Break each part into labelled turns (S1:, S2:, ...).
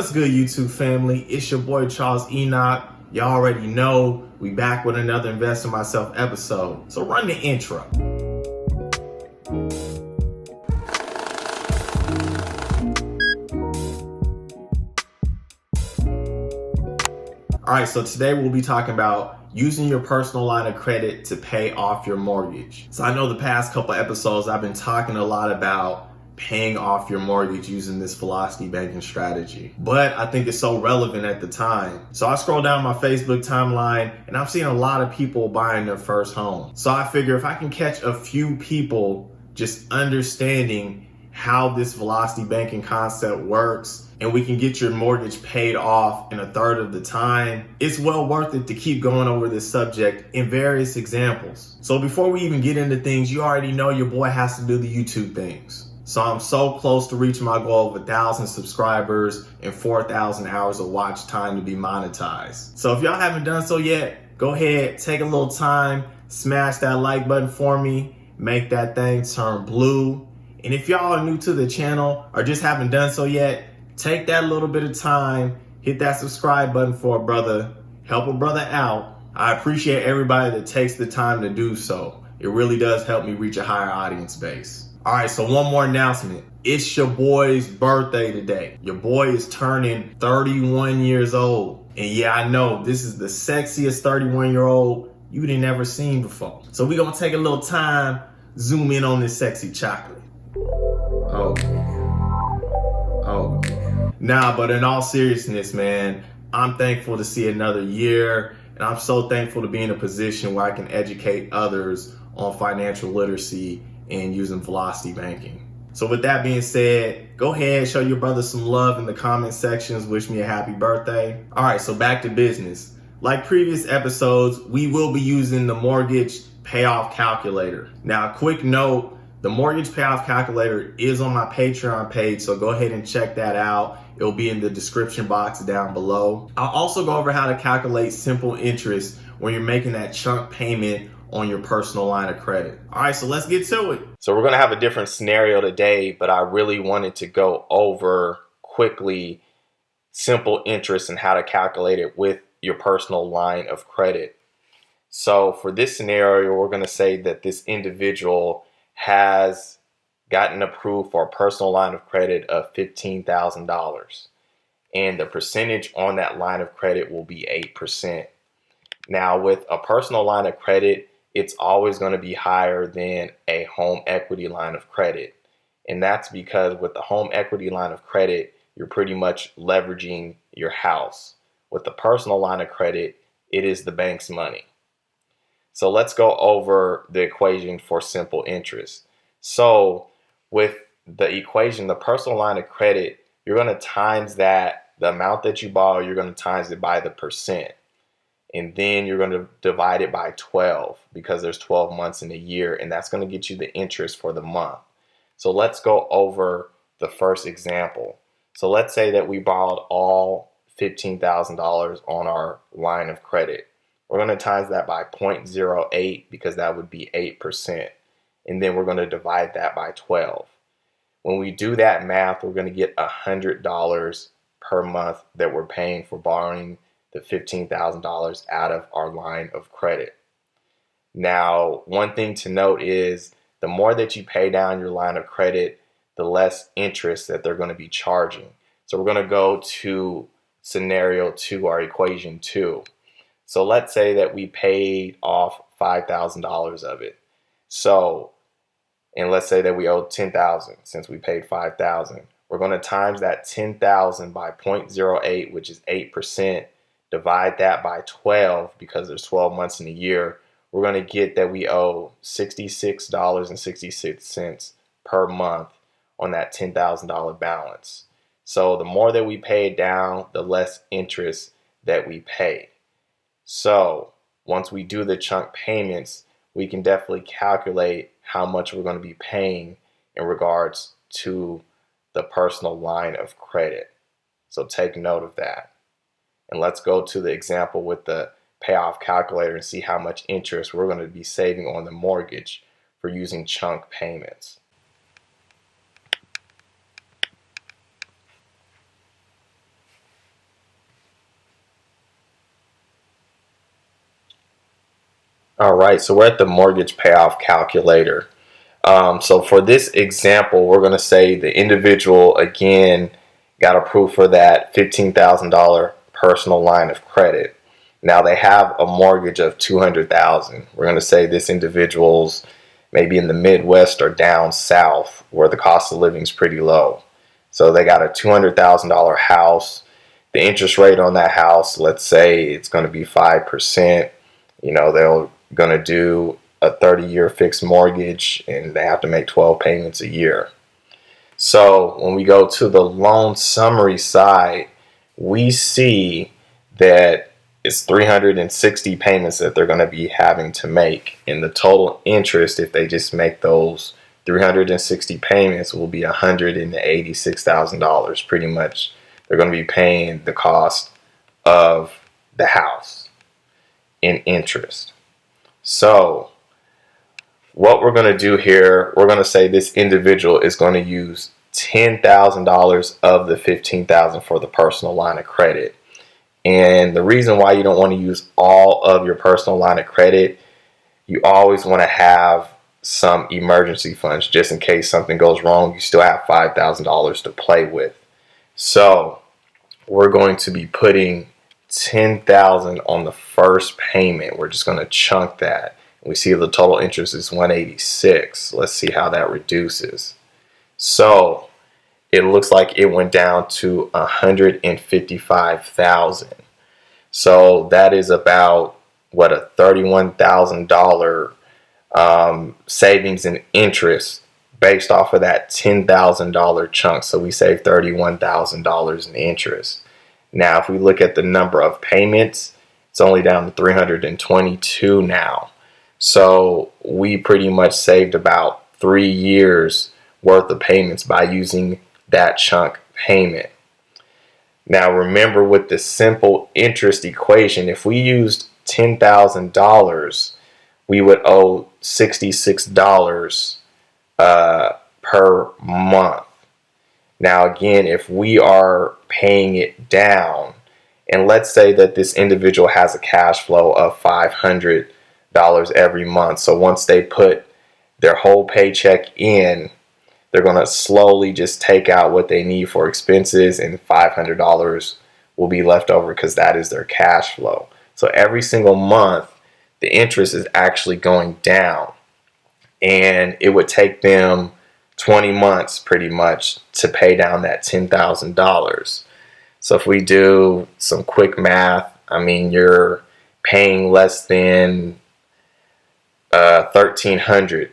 S1: What's good, YouTube family? It's your boy Charles Enoch. Y'all already know we back with another Invest in Myself episode. So run the intro. All right, so today we'll be talking about using your personal line of credit to pay off your mortgage. So I know the past couple episodes I've been talking a lot about paying off your mortgage using this velocity banking strategy, but I think it's so relevant at the time. So I scroll down my Facebook timeline and I'm seeing a lot of people buying their first home. So I figure if I can catch a few people just understanding how this velocity banking concept works and we can get your mortgage paid off in a third of the time, it's well worth it to keep going over this subject in various examples. So before we even get into things, you already know your boy has to do the YouTube things. So I'm so close to reaching my goal of 1,000 subscribers and 4,000 hours of watch time to be monetized. So if y'all haven't done so yet, go ahead, take a little time, smash that like button for me, make that thing turn blue. And if y'all are new to the channel or just haven't done so yet, take that little bit of time, hit that subscribe button for a brother, help a brother out. I appreciate everybody that takes the time to do so. It really does help me reach a higher audience base. All right, so one more announcement. It's your boy's birthday today. Your boy is turning 31 years old. And yeah, I know this is the sexiest 31-year-old you didn't ever seen before. So we're gonna take a little time, zoom in on this sexy chocolate. Oh. Nah, but in all seriousness, man, I'm thankful to see another year. And I'm so thankful to be in a position where I can educate others on financial literacy and using velocity banking. So with that being said, go ahead, show your brother some love in the comment sections. Wish me a happy birthday. All right, so back to business. Like previous episodes, we will be using the mortgage payoff calculator. Now, a quick note, the mortgage payoff calculator is on my Patreon page, so go ahead and check that out. It'll be in the description box down below. I'll also go over how to calculate simple interest when you're making that chunk payment on your personal line of credit. All right, so let's get to it. So we're gonna have a different scenario today, but I really wanted to go over quickly simple interest and how to calculate it with your personal line of credit. So for this scenario, we're gonna say that this individual has gotten approved for a personal line of credit of $15,000. And the percentage on that line of credit will be 8%. Now with a personal line of credit, it's always going to be higher than a home equity line of credit. And that's because with the home equity line of credit, you're pretty much leveraging your house. With the personal line of credit, it is the bank's money. So let's go over the equation for simple interest. So with the equation, the personal line of credit, you're going to times that, the amount that you borrow, you're going to times it by the percent. And then you're going to divide it by 12 because there's 12 months in a year, and that's going to get you the interest for the month. So let's go over the first example. So let's say that we borrowed all $15,000 on our line of credit. We're going to times that by 0.08 because that would be 8%. And then we're going to divide that by 12. When we do that math, we're going to get $100 per month that we're paying for borrowing the $15,000 out of our line of credit. Now, one thing to note is the more that you pay down your line of credit, the less interest that they're going to be charging. So we're going to go to scenario 2, or equation 2. So let's say that we paid off $5,000 of it. So, and let's say that we owe $10,000 since we paid $5,000. We're going to times that $10,000 by 0.08, which is 8%. Divide that by 12 because there's 12 months in a year. We're going to get that we owe $66.66 per month on that $10,000 balance. So the more that we pay it down, the less interest that we pay. So once we do the chunk payments, we can definitely calculate how much we're going to be paying in regards to the personal line of credit. So take note of that. And let's go to the example with the payoff calculator and see how much interest we're going to be saving on the mortgage for using chunk payments. All right, so we're at the mortgage payoff calculator. So for this example, we're going to say the individual again got approved for that $15,000 personal line of credit. Now they have a mortgage of $200,000. We're going to say this individual's maybe in the Midwest or down south where the cost of living is pretty low. So they got a $200,000 house. The interest rate on that house, let's say it's going to be 5%. They're going to do a 30-year fixed mortgage and they have to make 12 payments a year. So when we go to the loan summary side, we see that it's 360 payments that they're going to be having to make. And the total interest, if they just make those 360 payments, will be $186,000. Pretty much they're going to be paying the cost of the house in interest. So what we're going to do here, we're going to say this individual is going to use $10,000 of the $15,000 for the personal line of credit. And the reason why you don't want to use all of your personal line of credit, you always want to have some emergency funds just in case something goes wrong. You still have $5,000 to play with. So we're going to be putting $10,000 on the first payment. We're just going to chunk that. We see the total interest is $186,000. Let's see how that reduces. So it looks like it went down to $155,000. So that is about a $31,000 savings in interest based off of that $10,000 chunk. So we save $31,000 in interest. Now, if we look at the number of payments, it's only down to 322 now. So we pretty much saved about 3 years worth of payments by using that chunk payment. Now remember, with the simple interest equation, if we used $10,000, we would owe $66 per month. Now again, if we are paying it down, and let's say that this individual has a cash flow of $500 every month. So once they put their whole paycheck in, they're going to slowly just take out what they need for expenses, and $500 will be left over because that is their cash flow. So every single month, the interest is actually going down, and it would take them 20 months pretty much to pay down that $10,000. So if we do some quick math, you're paying less than $1,300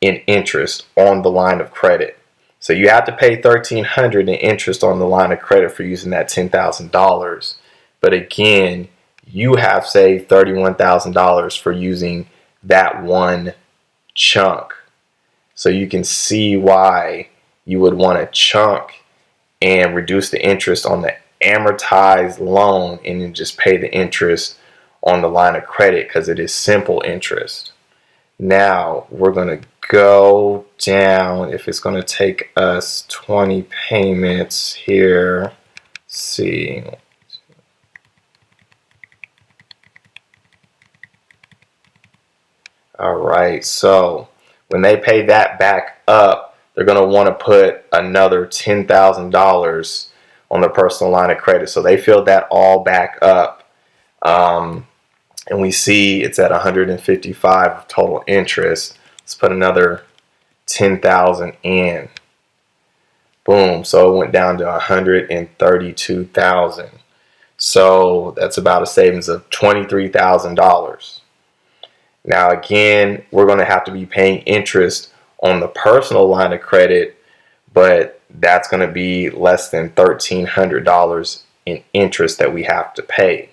S1: in interest on the line of credit. So you have to pay $1,300 in interest on the line of credit for using that $10,000. But again, you have saved $31,000 for using that one chunk. So you can see why you would want to chunk and reduce the interest on the amortized loan and then just pay the interest on the line of credit, because it is simple interest. Now we're going to go down. If it's going to take us 20 payments here, let's see. All right, so when they pay that back up, they're going to want to put another $10,000 on their personal line of credit. So they fill that all back up. And we see it's at 155 total interest. Let's put another 10,000 in. Boom. So it went down to 132,000. So that's about a savings of $23,000. Now again, we're going to have to be paying interest on the personal line of credit, but that's going to be less than $1,300 in interest that we have to pay.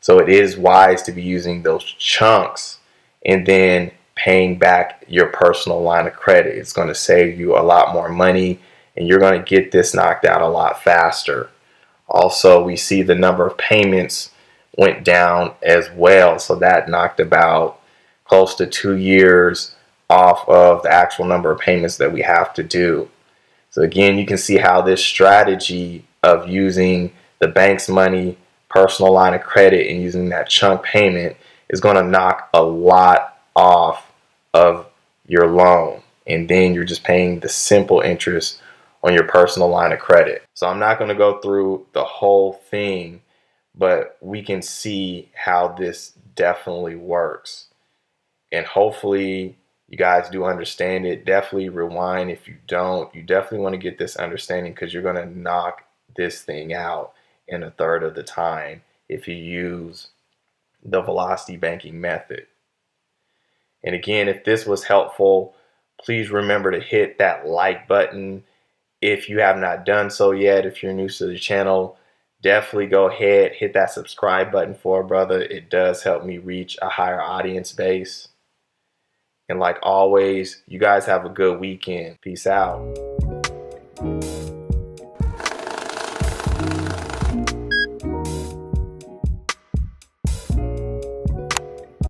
S1: So it is wise to be using those chunks and then paying back your personal line of credit. It's going to save you a lot more money, and you're going to get this knocked out a lot faster. Also, we see the number of payments went down as well. So that knocked about close to 2 years off of the actual number of payments that we have to do. So again, you can see how this strategy of using the bank's money, personal line of credit, and using that chunk payment is going to knock a lot off of your loan. And then you're just paying the simple interest on your personal line of credit. So I'm not going to go through the whole thing, but we can see how this definitely works. And hopefully you guys do understand it. Definitely rewind if you don't. You definitely want to get this understanding, because you're going to knock this thing out in a third of the time if you use the velocity banking method. And again, if this was helpful, please remember to hit that like button if you have not done so yet. If you're new to the channel, definitely go ahead, hit that subscribe button for a brother. It does help me reach a higher audience base. And like always, you guys have a good weekend. Peace out.